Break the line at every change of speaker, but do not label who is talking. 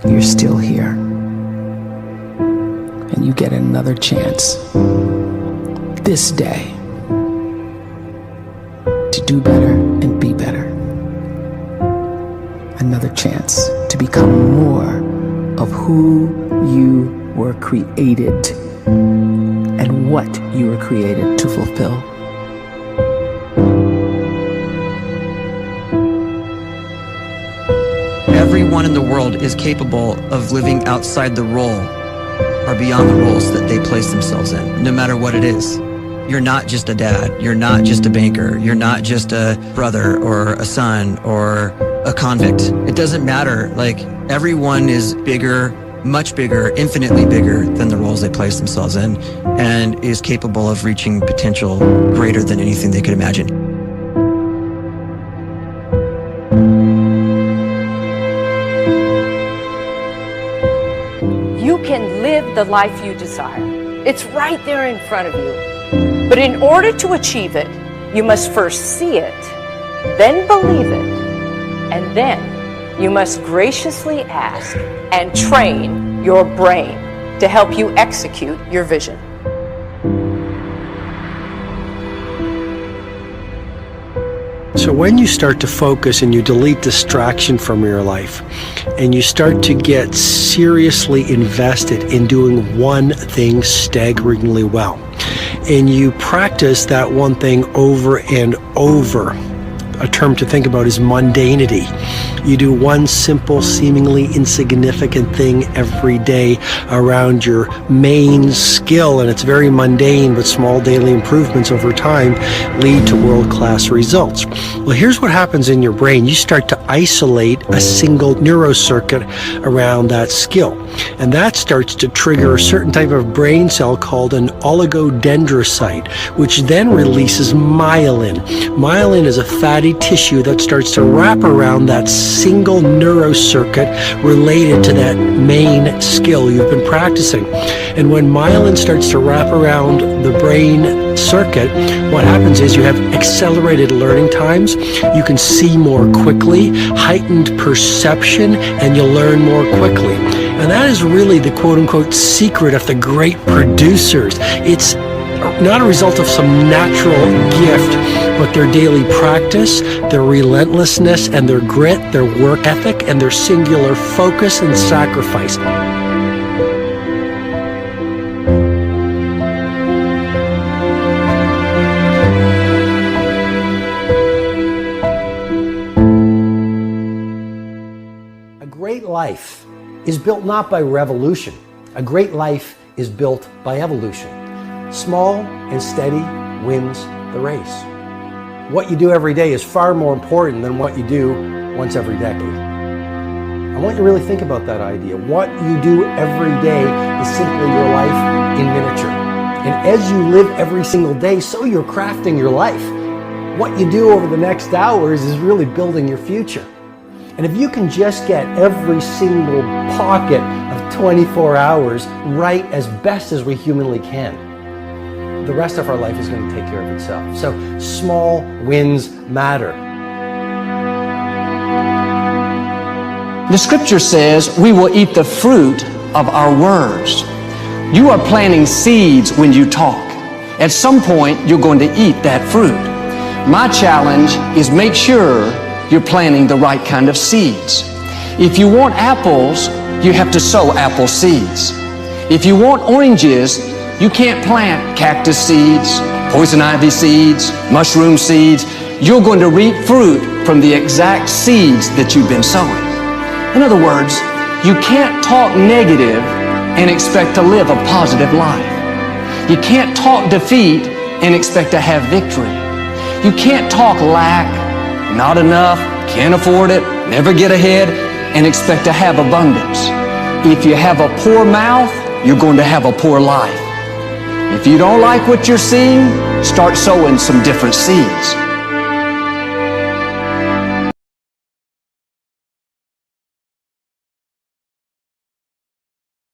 you're still here. And you get another chance this day to do better and be better. Another chance to become more of who you were created and what you were created to fulfill.
Everyone in the world is capable of living outside the role or beyond the roles that they place themselves in, no matter what it is. You're not just a dad, you're not just a banker, you're not just a brother or a son or a convict. It doesn't matter. Like, everyone is bigger, much bigger, infinitely bigger than the roles they place themselves in, and is capable of reaching potential greater than anything they could imagine.
You can live the life you desire. It's right there in front of you. But in order to achieve it, you must first see it, then believe it, and then you must graciously ask and train your brain to help you execute your vision.
So when you start to focus and you delete distraction from your life, and you start to get seriously invested in doing one thing staggeringly well, and you practice that one thing over and over, a term to think about is mundanity. You do one simple, seemingly insignificant thing every day around your main skill, and it's very mundane, but small daily improvements over time lead to world-class results. Well, here's what happens in your brain. You start to isolate a single neurocircuit around that skill, and that starts to trigger a certain type of brain cell called an oligodendrocyte, which then releases myelin. Myelin is a fatty tissue that starts to wrap around that single neurocircuit related to that main skill you've been practicing. And when myelin starts to wrap around the brain circuit, what happens is you have accelerated learning times, you can see more quickly, heightened perception, and you'll learn more quickly. And that is really the quote-unquote secret of the great producers. It's not a result of some natural gift, but their daily practice, their relentlessness and their grit, their work ethic, and their singular focus and sacrifice. A great life is built not by revolution. A great life is built by evolution. Small and steady wins the race. What you do every day is far more important than what you do once every decade. I want you to really think about that idea. What you do every day is simply your life in miniature. And as you live every single day, so you're crafting your life. What you do over the next hours is really building your future. And if you can just get every single pocket of 24 hours right as best as we humanly can, the rest of our life is going to take care of itself. So small wins matter.
The scripture says we will eat the fruit of our words. You are planting seeds when you talk. At some point, you're going to eat that fruit. My challenge is make sure you're planting the right kind of seeds. If you want apples, you have to sow apple seeds. If you want oranges, you can't plant cactus seeds, poison ivy seeds, mushroom seeds. You're going to reap fruit from the exact seeds that you've been sowing. In other words, you can't talk negative and expect to live a positive life. You can't talk defeat and expect to have victory. You can't talk lack, not enough, can't afford it, never get ahead, and expect to have abundance. If you have a poor mouth, you're going to have a poor life. If you don't like what you're seeing, start sowing some different seeds.